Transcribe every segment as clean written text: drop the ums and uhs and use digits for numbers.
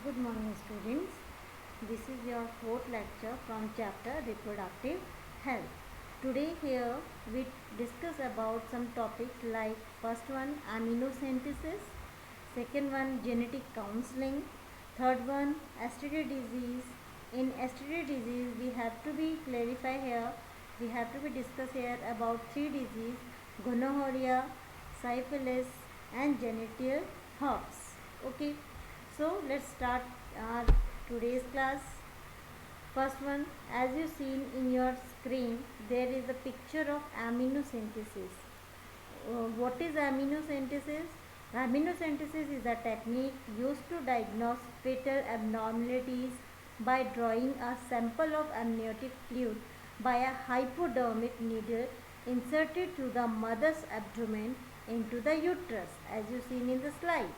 Good morning, students. This is your fourth lecture from chapter Reproductive Health. Today here we discuss about some topics like first one aminosynthesis, second one genetic counseling, third one STD disease. In STD disease we have to be clarify here. We have to be discuss here about three disease: gonorrhea, syphilis, and genital herpes. Okay, so let's start our today's class. First one, as you seen in your screen, there is a picture of aminosynthesis. What is aminosynthesis? Aminosynthesis is a technique used to diagnose fetal abnormalities by drawing a sample of amniotic fluid by a hypodermic needle inserted through the mother's abdomen into the uterus, as you seen in the slide.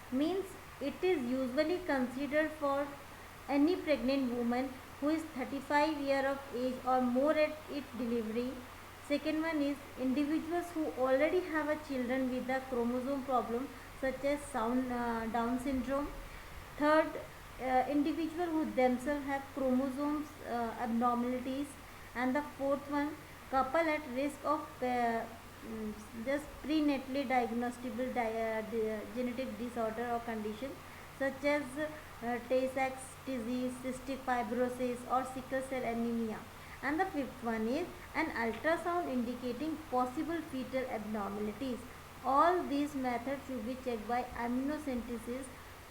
Means it is usually considered for any pregnant woman who is 35 years of age or more at its delivery. Second one is individuals who already have a children with a chromosome problem such as Down syndrome. Third, individual who themselves have chromosomes abnormalities. And the fourth one, couple at risk of just prenatally diagnosable genetic disorder or condition such as Tay-Sachs disease, cystic fibrosis, or sickle cell anemia. And the fifth one is an ultrasound indicating possible fetal abnormalities. All these methods should be checked by aminosynthesis.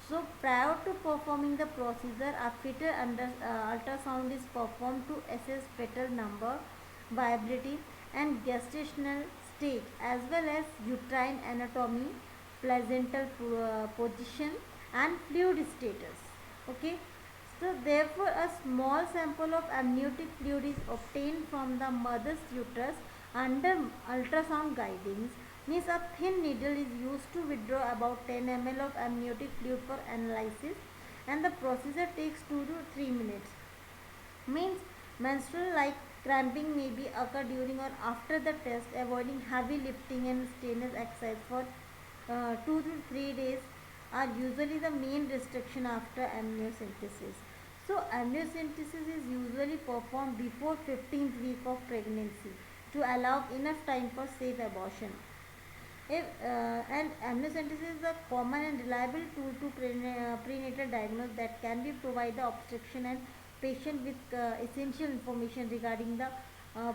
So prior to performing the procedure, a fetal ultrasound is performed to assess fetal number, viability, and gestational stage, as well as uterine anatomy, placental position, and fluid status. Okay, so therefore a small sample of amniotic fluid is obtained from the mother's uterus under ultrasound guidance. Means a thin needle is used to withdraw about 10 ml of amniotic fluid for analysis, and the procedure takes 2 to 3 minutes. Means menstrual like cramping may be occur during or after the test. Avoiding heavy lifting and strenuous exercise for 2 to 3 days are usually the main restriction after amniocentesis. So amniocentesis is usually performed before 15th week of pregnancy to allow enough time for safe abortion. And amniocentesis is a common and reliable tool to prenatal diagnosis that can be provide the obstetrician and patient with essential information regarding the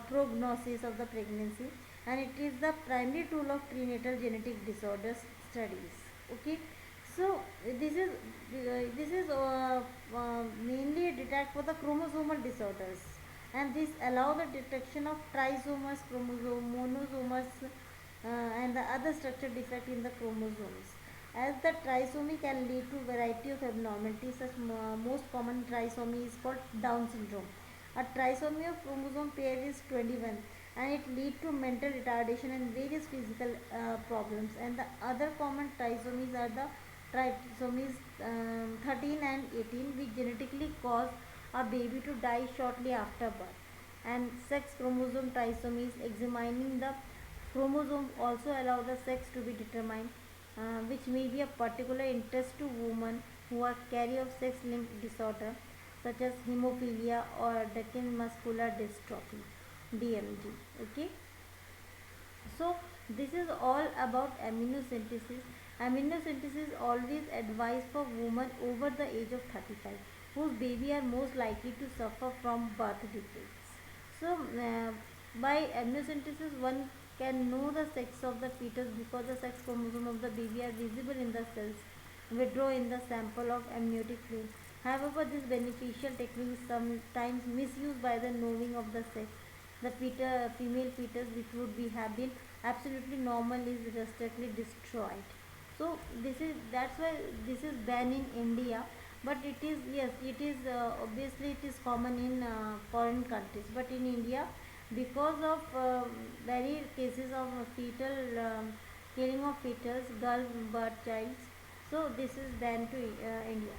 prognosis of the pregnancy, and it is the primary tool of prenatal genetic disorders studies. Okay, so this is mainly detect for the chromosomal disorders, and this allow the detection of trisomes, chromosome, monosomes, and the other structure defect in the chromosomes. As the trisomy can lead to variety of abnormalities, such most common trisomy is called Down syndrome. A trisomy of chromosome pair is 21, and it lead to mental retardation and various physical problems. And the other common trisomies are the trisomies 13 and 18, which genetically cause a baby to die shortly after birth. And sex chromosome trisomies examining the chromosomes also allow the sex to be determined, which may be of particular interest to women who are carrier of sex-linked disorder such as hemophilia or Duchenne muscular dystrophy (DMD). Okay, so this is all about aminosynthesis. Aminosynthesis always advised for women over the age of 35 whose baby are most likely to suffer from birth defects. So by amniocentesis one can know the sex of the fetus because the sex chromosome of the baby are visible in the cells withdrawn in the sample of amniotic fluid. However, this beneficial technique is sometimes misused by the knowing of the sex. The female fetus, which would be have been absolutely normal, is drastically destroyed. So that's why this is banned in India. But it is, yes, it is obviously it is common in foreign countries. But in India, because of very cases of fetal killing of fetus, girl birth child, so this is banned to India.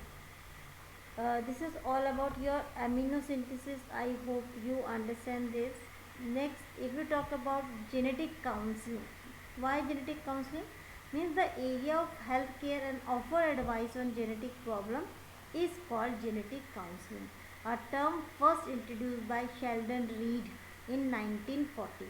This is all about your aminosynthesis. I hope you understand this. Next, if we talk about genetic counseling, why genetic counseling? means the area of healthcare and offer advice on genetic problem is called genetic counseling, a term first introduced by Sheldon Reed in 1940.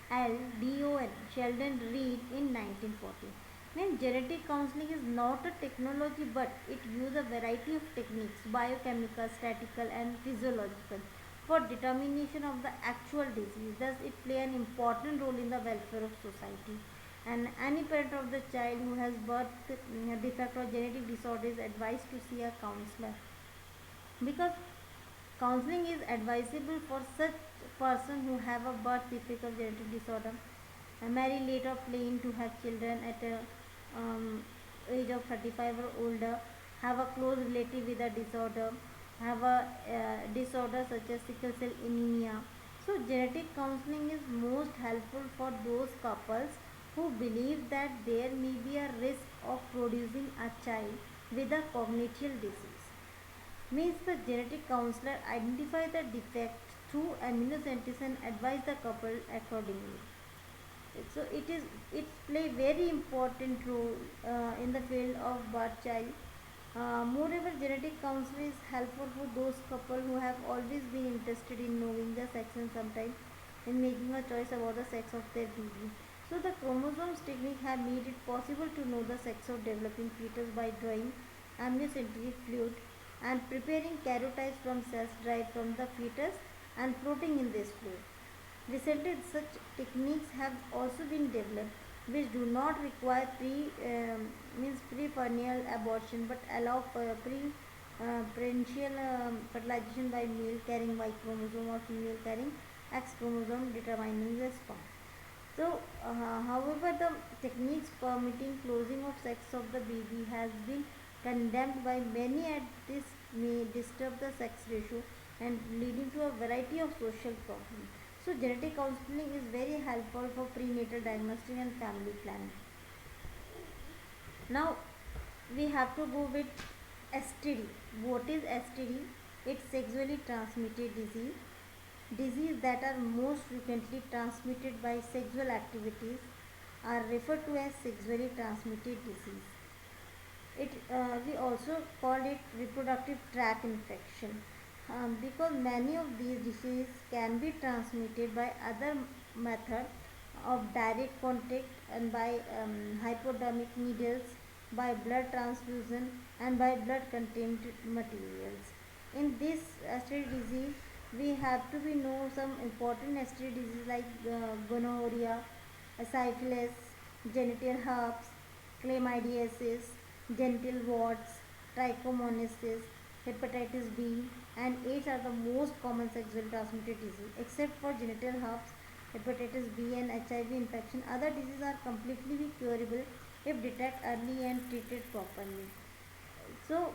Sheldon Sheldon Reed in 1940. Means genetic counseling is not a technology, but it uses a variety of techniques, biochemical, statistical and physiological, for determination of the actual disease. Thus, it play an important role in the welfare of society. And any parent of the child who has birth defect or genetic disorder is advised to see a counselor, because counseling is advisable for such person who have a birth defect or genetic disorder, marry late or planning to have children at a age of 35 or older, have a close relative with a disorder, have a disorder such as sickle cell anemia. So genetic counseling is most helpful for those couples who believe that there may be a risk of producing a child with a congenital disease. Means the genetic counselor identify the defect through amniocentesis and advise the couple accordingly. So it play very important role in the field of birth child. Moreover, genetic counseling is helpful for those couple who have always been interested in knowing the sex and sometimes in making a choice about the sex of their baby. So the chromosomes technique have made it possible to know the sex of developing fetus by drawing amniocentetic fluid and preparing karyotypes from cells derived from the fetus and floating in this fluid. Recently, such techniques have also been developed which do not require pre-perneal abortion but allow pre-parental fertilization by male carrying Y chromosome or female carrying X chromosome determining the sperm. So, however, the techniques permitting closing of sex of the baby has been condemned by many, as this may disturb the sex ratio and leading to a variety of social problems. So, genetic counseling is very helpful for prenatal diagnostic and family planning. Now, we have to go with STD. What is STD? It's sexually transmitted disease. Diseases that are most frequently transmitted by sexual activities are referred to as sexually transmitted disease. We also call it reproductive tract infection, because many of these diseases can be transmitted by other method of direct contact and by hypodermic needles, by blood transfusion and by blood contained materials. In this STD disease, we have to be know some important STD diseases like gonorrhea, syphilis, genital herpes, chlamydiasis, genital warts, trichomoniasis, hepatitis B, and AIDS are the most common sexually transmitted disease. Except for genital herpes, hepatitis B, and HIV infection, other diseases are completely curable if detected early and treated properly. So,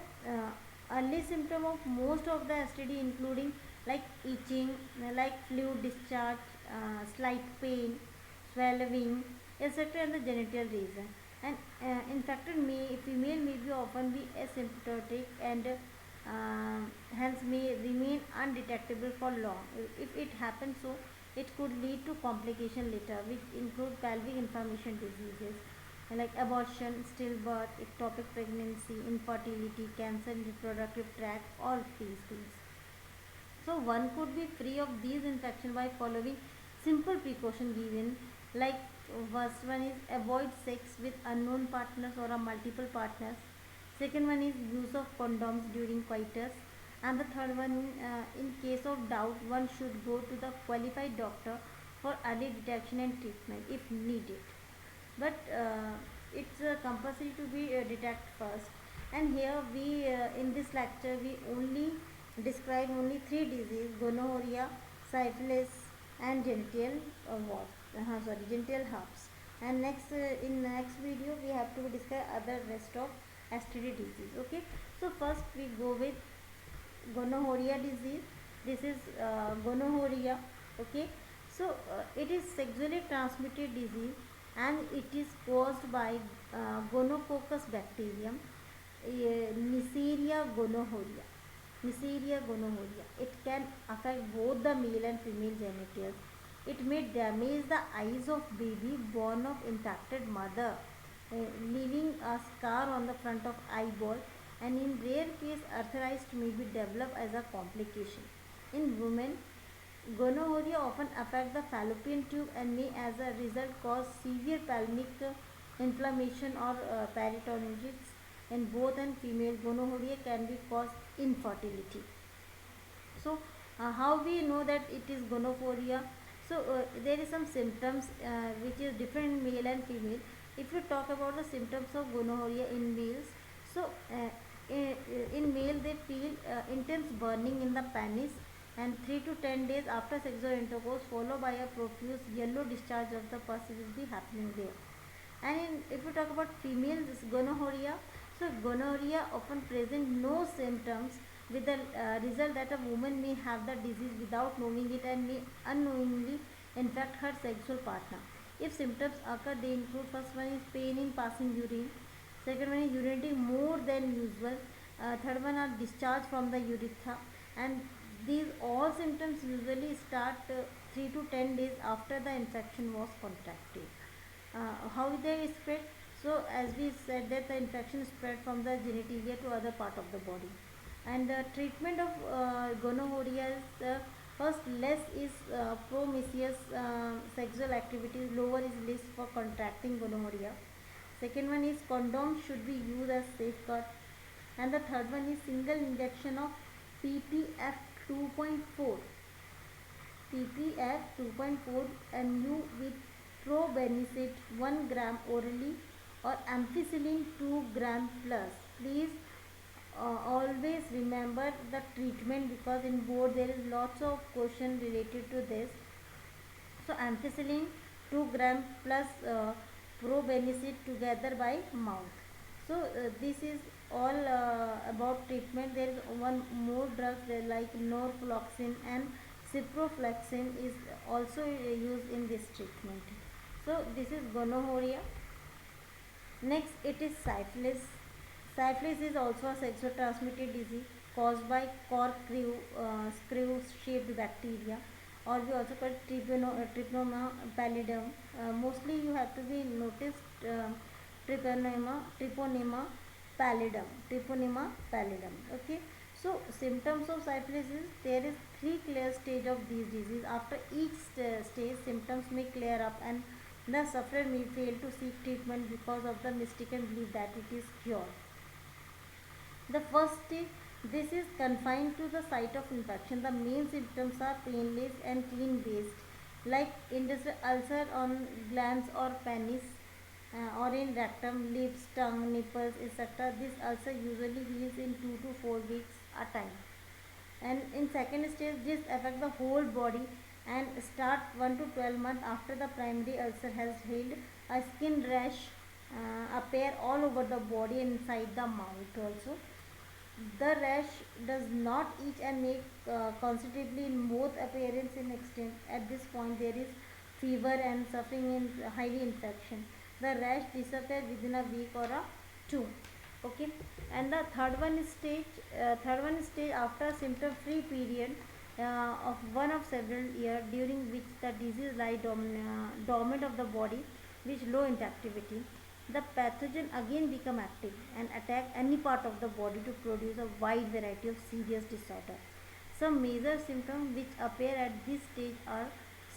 early symptom of most of the STD including like itching, like fluid discharge, slight pain, swallowing, etc. in the genital region. And infected female may be often be asymptomatic and hence may remain undetectable for long. If it happens so, it could lead to complication later, which include pelvic inflammation diseases like abortion, stillbirth, ectopic pregnancy, infertility, cancer in reproductive tract, all these things. So one could be free of these infections by following simple precaution given, like first one is avoid sex with unknown partners or a multiple partners. Second one is use of condoms during coitus. And the third one, in case of doubt, one should go to the qualified doctor for early detection and treatment if needed. But it's compulsory to be detect first. And here we in this lecture we only describe only three diseases: gonorrhea, syphilis, and genital genital herpes. And next in next video we have to discuss other rest of STD disease. Okay, so first we go with gonorrhea disease. This is gonorrhea. Okay, so it is sexually transmitted disease and it is caused by gonococcus bacterium, Neisseria gonorrhoeae. Neisseria gonorrhoeae. It can affect both the male and female genitals. It may damage the eyes of baby born of impacted mother, leaving a scar on the front of eyeball, and in rare case arthritis may be developed as a complication. In women, gonorrhea often affects the fallopian tube and may as a result cause severe pelvic inflammation or peritonitis. In both and female, gonorrhea can be cause infertility. So how we know that it is gonorrhea? So there is some symptoms which is different in male and female. If you talk about the symptoms of gonorrhea in males, so in male they feel intense burning in the penis, and 3 to 10 days after sexual intercourse followed by a profuse yellow discharge of the pus will be happening there. And if we talk about females, this gonorrhea, so gonorrhea often present no symptoms, with the result that a woman may have the disease without knowing it and may unknowingly infect her sexual partner. If symptoms occur, they include: first one is pain in passing urine, second one is urinating more than usual, third one are discharge from the urethra, and these all symptoms usually start 3 to 10 days after the infection was contracted. How they spread? So as we said that the infection spread from the genitalia to other part of the body. And the treatment of gonorrhea is first, less is promiscuous sexual activity, lower is risk for contracting gonorrhea. Second one is condom should be used as safeguard, and the third one is single injection of ppf 2.4 ppf 2.4 mu with probenecid 1 gram orally or ampicillin 2 gram plus. Please always remember the treatment, because in board there is lots of question related to this. So ampicillin 2 gram plus probenecid together by mouth. So this is all about treatment. There is one more drugs there like norfloxacin and ciprofloxacin is also used in this treatment. So this is gonorrhea. Next, it is syphilis. Syphilis is also a sexually transmitted disease caused by cork screw shaped bacteria, or we also call it Treponema pallidum. Mostly you have to be noticed Treponema pallidum. Treponema pallidum. Okay. So symptoms of syphilis is there is three clear stage of these disease. After each stage, symptoms may clear up and the sufferer may fail to seek treatment because of the mistaken belief that it is cured. The first stage, this is confined to the site of infection. The main symptoms are painless and clean waste, like industrial ulcer on glands or penis, or in rectum, lips, tongue, nipples, etc. This ulcer usually heals in 2 to 4 weeks a time. And in second stage, this affect the whole body and start 1 to 12 months after the primary ulcer has healed. A skin rash appear all over the body and inside the mouth also. The rash does not itch and make considerably in both appearance and extent. At this point, there is fever and suffering in highly infection. The rash disappears within a week or a two. Okay, and the third one is stage after symptom free period of one of several years, during which the disease lie dormant of the body with low interactivity. The pathogen again become active and attack any part of the body to produce a wide variety of serious disorder. Some major symptoms which appear at this stage are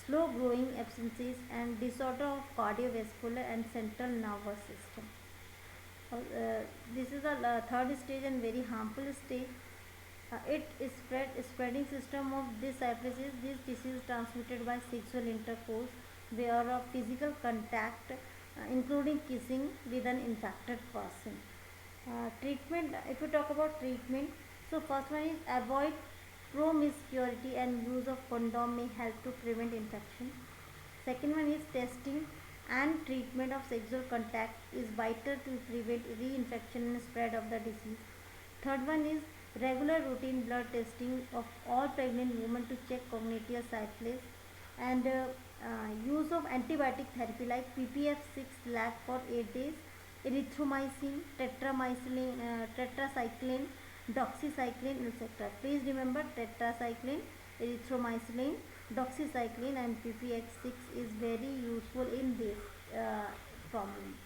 slow growing abscesses and disorder of cardiovascular and central nervous system. This is the third stage and very harmful stage. It is spreading system of this syphilis. This disease transmitted by sexual intercourse, where of physical contact, including kissing with an infected person. Treatment. If we talk about treatment, so first one is avoid promiscuity and use of condom may help to prevent infection. Second one is testing and treatment of sexual contact is vital to prevent reinfection and spread of the disease. Third one is regular routine blood testing of all pregnant women to check congenital syphilis, and use of antibiotic therapy like ppf 6 lakh for 8 days, erythromycin, tetracycline, doxycycline, etc. Please remember tetracycline, erythromycin, Doxycycline and PPX6 is very useful in this problem.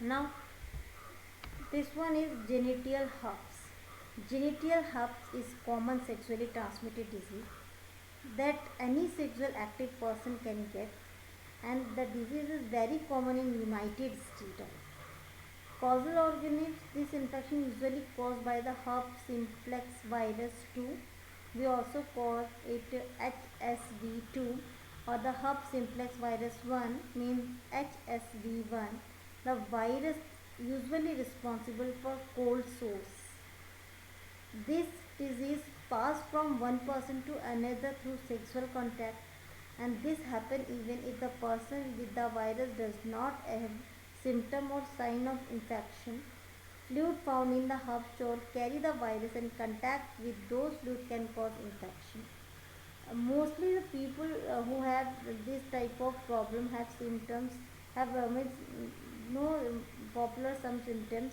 Now this one is genital herpes. Genital herpes is common sexually transmitted disease that any sexual active person can get, and the disease is very common in United States. Causal organisms, this infection usually caused by the herpes simplex virus 2. We also call it HSV2 or the herpes simplex virus 1 means HSV1. The virus usually responsible for cold sores. This disease passed from one person to another through sexual contact, and this happens even if the person with the virus does not have symptom or sign of infection. Fluid found in the herpes core carry the virus, and contact with those fluids can cause infection. Mostly the people who have this type of problem have symptoms, have means no popular some symptoms.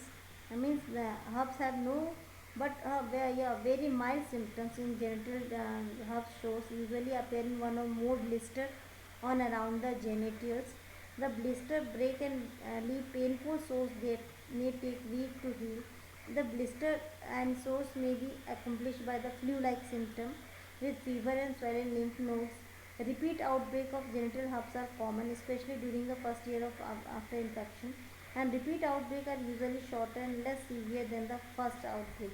Means the herbs have no, but yeah, very mild symptoms in genital herpes shows usually appear in one or more blister on around the genitals. The blister break and leave painful sores that may take weeks to heal. The blister and sores may be accomplished by the flu-like symptom with fever and swollen lymph nodes. Repeat outbreak of genital herpes are common, especially during the first year of after infection, and repeat outbreak are usually shorter and less severe than the first outbreak.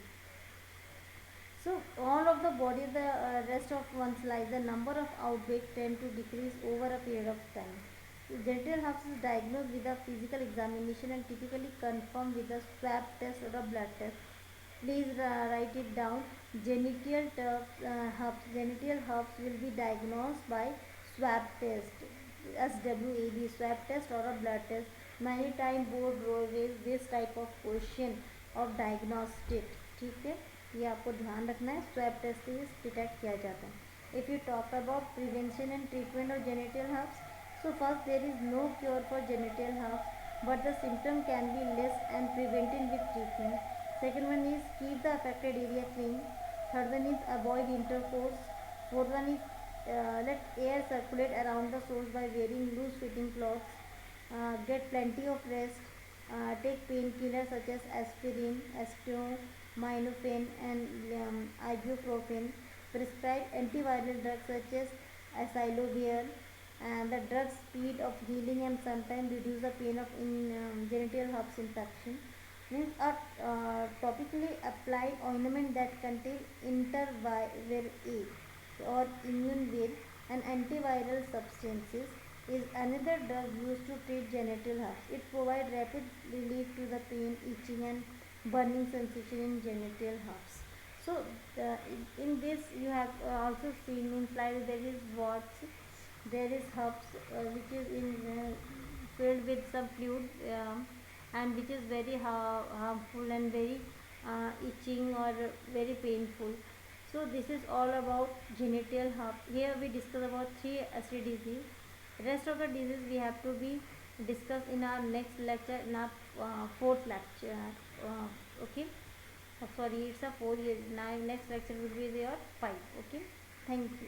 So all of the body, the rest of one's life, the number of outbreaks tend to decrease over a period of time. So genital herpes is diagnosed with a physical examination and typically confirmed with a swab test or a blood test. Please write it down. Genital herpes will be diagnosed by swab test, SWAB, swab test or a blood test. Many time board raise this type of question of diagnostic. ठीक है, ये आपको ध्यान रखना है. Swab test से detect किया जाता है. If you talk about prevention and treatment of genital herbs, so first there is no cure for genital herpes, but the symptom can be less and prevented with treatment. Second one is keep the affected area clean. Third one is avoid intercourse. Fourth one is let air circulate around the sores by wearing loose fitting clothes. Get plenty of rest. Take painkillers such as aspirin, acetaminophen, and ibuprofen. Prescribe antiviral drugs such as acyclovir. And the drug speed of healing and sometimes reduce the pain of genital herpes infection. Means a topically applied ointment that contains interviral A or immunivir and antiviral substances is another drug used to treat genital herpes. It provides rapid relief to the pain, itching and burning sensation in genital herpes. So in this you have also seen in slide there is warts, there is herpes which is in filled with some fluid and which is very harmful and very itching or very painful. So this is all about genital herpes. Here we discuss about 3 STDs. Rest of the disease we have to be discussed in our next lecture, in our fourth lecture. Okay. Sorry, it's a 4 year. Now next lecture will be your 5. Okay. Thank you.